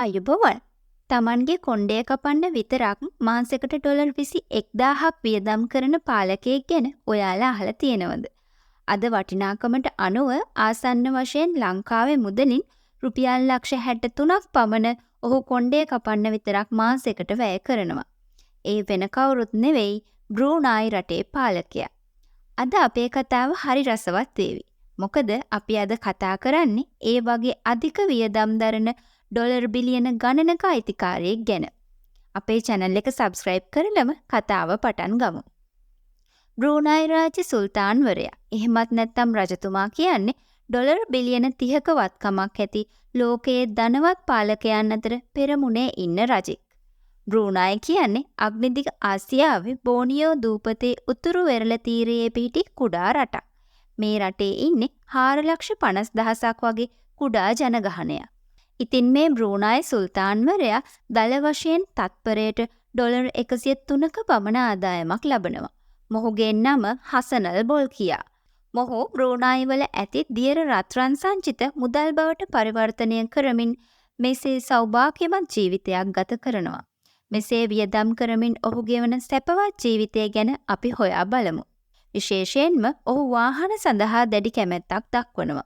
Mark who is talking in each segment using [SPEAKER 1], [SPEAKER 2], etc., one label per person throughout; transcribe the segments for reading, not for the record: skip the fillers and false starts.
[SPEAKER 1] ආයුබෝවන්. තමන්ගේ කොණ්ඩය කපන්න විතරක් මාසෙකට ඩොලර් 21,000ක් වියදම් කරන පාලකයෙක් ගැන ඔයාලා අහලා තියෙනවද? අද වටිනාකමට අනුව ආසන්න වශයෙන් ලංකාවේ මුදලින් රුපියල් ලක්ෂ 63ක් පමණ ඔහු කොණ්ඩය කපන්න විතරක් මාසෙකට වැය කරනවා. ඒ වෙන කවුරුත් නෙවෙයි බ්‍රූනායි රටේ පාලකයා. අද අපේ කතාව හරි රසවත් වේවි. මොකද අපි අද කතා කරන්නේ ඒ වගේ අධික වියදම් දරන ඩොලර් බිලියන ගණනක අයිතිකාරයෙක් ගැන. අපේ channel එක subscribe කරලම කතාව පටන් ගමු. බ්‍රූනයි රාජ්‍ය සුල්තාන්වරයා, එහෙමත් නැත්නම් රජතුමා කියන්නේ ඩොලර් බිලියන 30ක වත්කමක් ඇති ලෝකයේ ධනවත් පාලකයන් අතර පෙරමුණේ ඉන්න රජෙක්. බ්‍රූනයි කියන්නේ අග්නිදිග ආසියාවේ බෝනියෝ දූපතේ උතුරු වෙරළ තීරයේ පිහිටි කුඩා රටක්. මේ රටේ ඉන්නේ 4,50,000ක් වගේ කුඩා ජනගහනයක්. ඉතින් මේ බ්‍රූනයි සුල්තාන්වරයා දල වශයෙන් තත්පරයට ඩොලර් 103ක පමණ ආදායමක් ලබනවා. මොහුගේ නම හසනල් බොල්කියා. මොහු බ්‍රූනයි වල ඇති දියර රත්රන් සංචිත මුදල් බවට පරිවර්තනය කරමින් මෙසේ සෞභාග්‍යමත් ජීවිතයක් ගත කරනවා. මෙසේ වියදම් කරමින් ඔහු ගෙවන සැපවත් ජීවිතය ගැන අපි හොයා බලමු. විශේෂයෙන්ම ඔහු වාහන සඳහා දැඩි කැමැත්තක් දක්වනවා.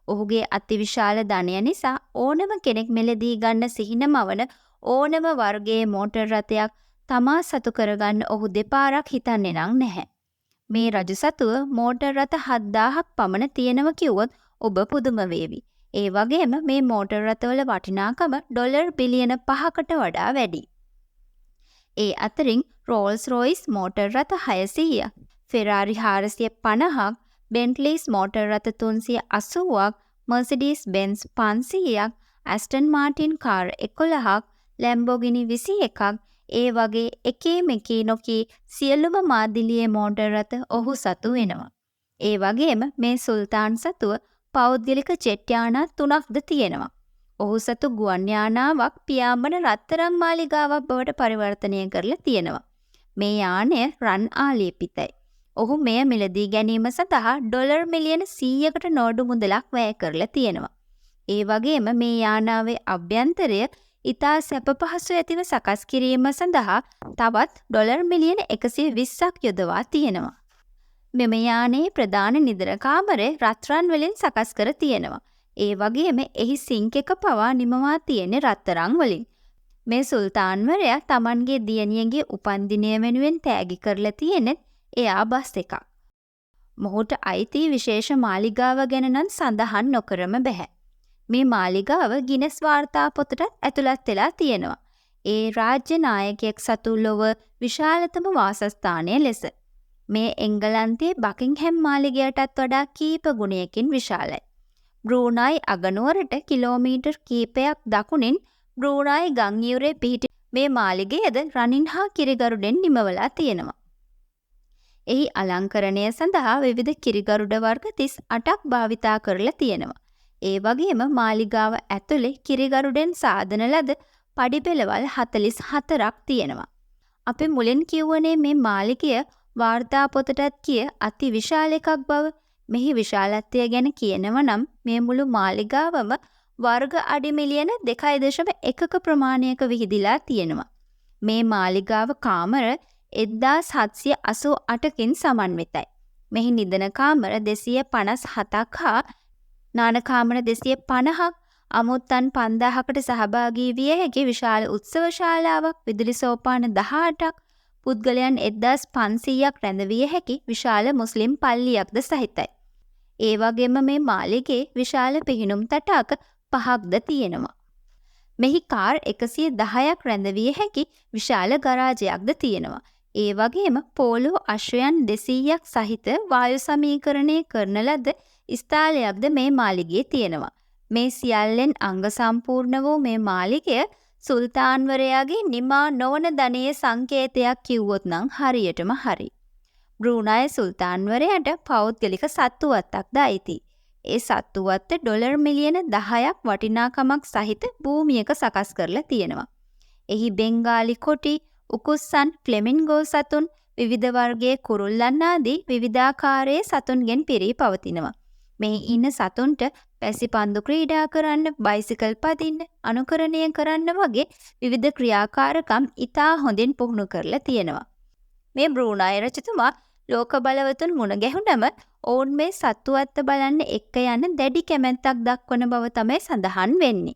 [SPEAKER 1] ඔහුගේ අතිවිශාල ධනය නිසා ඕනම කෙනෙක් මෙලදී ගන්න සිහිනමවන ඕනම වර්ගයේ මෝටර් රථයක් තමා සතු කරගන්න ඔහු දෙපාරක් හිතන්නේ නැහැ. මේ රජු සතුව මෝටර් රථ 7,000ක් පමණ තියෙනව කිව්වොත් ඔබ පුදුම වේවි. ඒ වගේම මේ මෝටර් රථවල වටිනාකම ඩොලර් බිලියන 5කට වඩා වැඩි. ඒ අතරින් රෝල්ස් රොයිස් මෝටර් රථ 600ක්, ෆෙරාරි 450ක්, බෙන්ට්ලිස් මෝටර් රථ 380ක්, මර්සිඩීස් බෙන්ස් 500ක්, ඇස්ටන් මාටින් කාර් 11ක්, ලැම්බෝගිනි 21ක්, ඒ වගේ එකේ මෙකී නොකී සියලුම මාදිලියේ මෝටර් රථ ඔහු සතු වෙනවා. ඒ වගේම මේ සුල්තාන් සතුව පෞද්ගලික ජෙට් යානා 3ක්ද තියෙනවා. ඔහු සතු ගුවන් යානාවක් පියාඹන රත්තරන් මාලිගාවක් බවට පරිවර්තනය කරලා තියෙනවා. මේ යානය රන් ආලේපිතයි. ඔහු මෙය මිලදී ගැනීම සඳහා ඩොලර් මිලියන 100කට නෝඩු මුදලක් වැය කරලා තියෙනවා. ඒ වගේම මේ යානාවේ අභ්‍යන්තරය ඉතා සැප පහසු ඇතිව සකස් කිරීම සඳහා තවත් ඩොලර් මිලියන 120ක් යොදවා තියෙනවා. මෙම යානයේ ප්‍රධාන නිදර කාමරය රත්රන් වලින් සකස් කර තියෙනවා. ඒ වගේම එහි සිංක් එක පවා නිමවා තියෙන්නේ රත්තරන් වලින්. මේ සුල්තාන්වරයා Tamanගේ දියණියගේ උපන්දිනය වෙනුවෙන් තෑගි කරලා තියෙන්නේ එයා බස් එකක්. මොහුට අයිති විශේෂ මාලිගාව ගැන නම් සඳහන් නොකරම බෑ. මේ මාලිගාව ගිනස් වාර්තා පොතටත් ඇතුළත් වෙලා තියෙනවා. ඒ රාජ්‍ය නායකයෙක් සතු ලොව විශාලතම වාසස්ථානය ලෙස. මේ එංගලන්තයේ බකින්හැම් මාලිගයටත් වඩා කීප ගුණයකින් විශාලයි. බ්‍රූනයි අගනුවරට කිලෝමීටර් කීපයක් දකුණින් බ්‍රූනයි ගංඉවුරේ පිහිටි මේ මාලිගයද රනින් හා කිරිගරුඩෙන් නිමවලා තියෙනවා. එහි අලංකරණය සඳහා විවිධ කිරිගරුඩ වර්ග 38ක් භාවිතා කරලා තියෙනවා. ඒ වගේම මාලිගාව ඇතුලේ කිරිගරුඩෙන් සාදන ලද පඩිපෙළවල් 44ක් තියෙනවා. අපි මුලින් කියවනේ මේ මාලිගය වාර්තා පොතටත් කිය අති විශාල එකක් බව. මෙහි විශාලත්වය ගැන කියනව නම් මේ මුළු මාලිගාවම වර්ග අඩි මිලියන 2.1ක ප්‍රමාණයක විහිදිලා තියෙනවා. මේ මාලිගාව කාමර 1788කින් සමන්විතයි. මෙහි නිදන කාමර 257ක් හා නාන කාමර 250ක්, අමුත්තන් 5000කට සහභාගී විය හැකි විශාල උත්සව ශාලාවක්, විදුලි සෝපාන 18ක්, පුද්ගලයන් 1500ක් රැඳවිය හැකි විශාල මුස්ලිම් පල්ලියක්ද සහිතයි. ඒ වගේම මේ මාලිගයේ විශාල පිහිනුම් තටාක 5ක්ද තියෙනවා. මෙහි කාර් 110ක් රැඳවිය හැකි විශාල ගරාජයක්ද තියෙනවා. ඒ වගේම පෝලෝ අශ්වයන් 200ක් සහිත වායු සමීකරණය කරන ලද ස්ථාලයක්ද මේ මාලිගයේ තියෙනවා. මේ සියල්ලෙන් අංග සම්පූර්ණ වූ මේ මාලිගය සුල්තාන්වරයාගේ නිමා නොවන ධනයේ සංකේතයක් කිව්වොත් නම් හරියටම හරි. බ්‍රූනයි සුල්තාන්වරයාට පෞද්ගලික සත්තුවත්තක්ද අයිති. ඒ සත්තුවත්ත ඩොලර් මිලියන 10ක් වටිනාකමක් සහිත භූමියක සකස් කරලා තියෙනවා. එහි බෙන්ගාලි කොටි, උකුස්සන්, ෆ්ලෙමින්ගෝ සතුන්, විවිධ වර්ගයේ කුරුල්ලන් ආදී විවිධාකාරයේ සතුන්ගෙන් පිරී පවතිනවා. මේ ඉන්න සතුන්ට පැසිපන්දු ක්‍රීඩා කරන්න, බයිසිකල් පදින්න, අනුකරණය කරන්න වගේ විවිධ ක්‍රියාකාරකම් ඉතා හොඳින් පුහුණු කරලා තියෙනවා. මේ බ්‍රූනයි රජතුමා ලෝක බලවතුන් මුණ ගැහුණම ඔවුන් මේ සත්තු අත්ත බලන්න එක්ක යන දැඩි කැමැත්තක් දක්වන බව තමයි සඳහන් වෙන්නේ.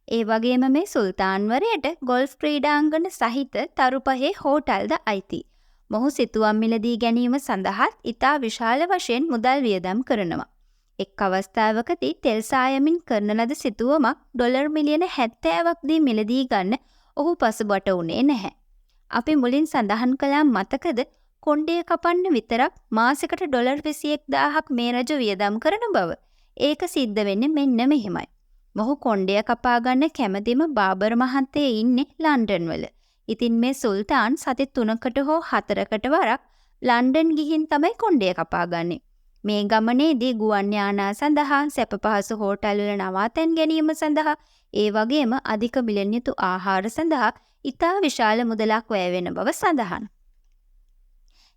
[SPEAKER 1] ඒ වගේම මේ සුල්තාන්වරයට ගොල්ෆ් ක්‍රීඩාංගන සහිත තරු පහේ හෝටල්ද අයිති. මොහු සිතුවම් මිලදී ගැනීම සඳහා ඉතා විශාල වශයෙන් මුදල් වියදම් කරනවා. එක් අවස්ථාවකදී තෙල් සායමින් කරන ලද සිතුවමක් ඩොලර් මිලියන 70ක් දී මිලදී ගන්න ඔහු පසුබට වුණේ නැහැ. අපි මුලින් සඳහන් කළා මතකද කොණ්ඩය කපන්න විතරක් මාසෙකට ඩොලර් 21000ක් මේ රජු වියදම් කරන බව. ඒක සිද්ධ වෙන්නේ මෙන්න මෙහෙමයි. මොහු කොණ්ඩය කපා ගන්න කැමැතිම බාබර් මහත්තයා ඉන්නේ ලන්ඩන් වල. ඉතින් මේ සුල්තාන් සති 3කට හෝ 4කට වරක් ලන්ඩන් ගිහින් තමයි කොණ්ඩය කපා ගන්නේ. මේ ගමනේදී ගුවන් යානා සඳහා සැප පහසු හෝටල් වල නවාතැන් ගැනීම සඳහා ඒ වගේම අධික මිලෙන් යුතු ආහාර සඳහා ඉතා විශාල මුදලක් වැය වෙන බව සඳහන්.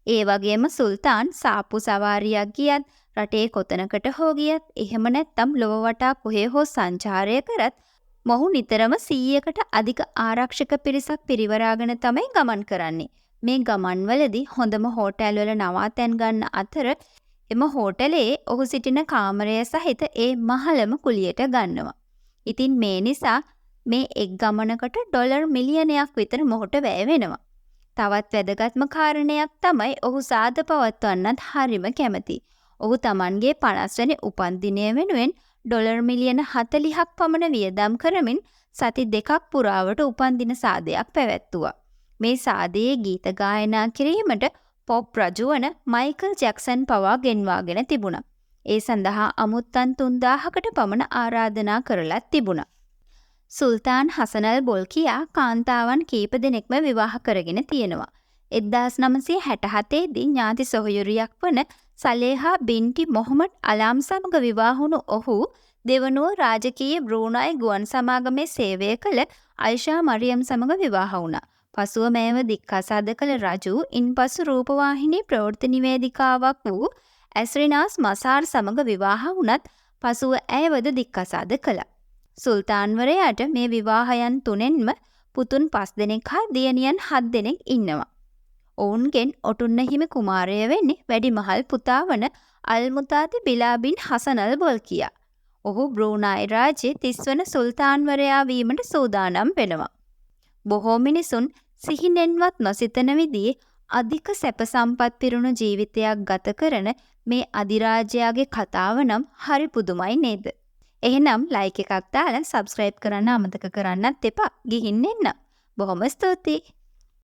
[SPEAKER 1] ඒ වගේම සුල්තාන් සාප්පු සවාරියක් ගියත් රටේ කොතනකට හෝ ගියත් එහෙම නැත්නම් ලොව වටා කොහේ හෝ සංචාරය කරත් මොහු නිතරම 100කට අධික ආරක්ෂක පිරිසක් පිරිවරාගෙන තමයි ගමන් කරන්නේ. මේ ගමන්වලදී හොඳම හෝටල් වල නවාතැන් ගන්න අතර එම හෝටලයේ ඔහු සිටින කාමරය සහිත ඒ මහලම කුලියට ගන්නවා. ඉතින් මේ නිසා මේ එක් ගමනකට ඩොලර් මිලියනයක් විතර මොහුට වැය වෙනවා. තවත් වැදගත්ම කාරණයක් තමයි ඔහු සාද පවත්වන්නත් හරිම කැමති. ඔහු Tamanගේ 50 වෙනි උපන්දිනය වෙනුවෙන් ඩොලර් මිලියන 40ක් පමණ වියදම් කරමින් සති 2ක් පුරාවට උපන්දින සාදයක් පැවැත්තුවා. මේ සාදයේ ගීත ගායනා කිරීමට පොප් රජු වන මයිකල් ජැක්සන් පවා ගෙන්වාගෙන තිබුණා. ඒ සඳහා අමුත්තන් 3000කට පමණ ආරාධනා කරලත් තිබුණා. සුල්තාන් හසනල් බොල්කියා කාන්තාවන් කීප දෙනෙක්ම විවාහ කරගෙන තියෙනවා. 1967 දී ඥාති සොහොයුරියක් වන සලේහා බින්ටි මොහමඩ් අලාම් සමග විවාහ වුණු ඔහු දෙවනුව රාජකීය බ්‍රූනයි ගුවන් සමාගමේ සේවය කළ අයිෂා මරියම් සමග විවාහ වුණා. පසුව මේව දික්කසාද කළ රජු ඉන්පසු රූපවාහිනී ප්‍රවෘත්ති නිවේදිකාවක් වූ ඇස්රිනාස් මසාර් සමග විවාහ වුණත් පසුව ඇයවද දික්කසාද කළා. සුල්තාන්වරයාට මේ විවාහයන් තුනෙන්ම පුතුන් 5 දෙනෙක් හා දියණියන් 7 දෙනෙක් ඉන්නවා. ඔවුන්ගෙන් ඔටුන්න හිමි කුමාරය වෙන්නේ වැඩිමහල් පුතා වන අල්මුතාති බිලා බින් හසනල් බොල්කියා. ඔහු බ්‍රූනයි රාජ්‍යයේ 30 වන සුල්තාන්වරයා වීමට සූදානම් වෙනවා. බොහෝ මිනිසුන් සිහිනෙන්වත් නොසිතන විදිහේ අධික සැප සම්පත් පිරුණු ජීවිතයක් ගත කරන මේ අධිරාජයාගේ කතාව නම් හරි පුදුමයි නේද? එහෙනම් ලයික් එකක් දාලා සබ්ස්ක්‍රයිබ් කරන්න අමතක කරන්නත් එපා. ගිහින් එන්න. බොහොම ස්තුතියි.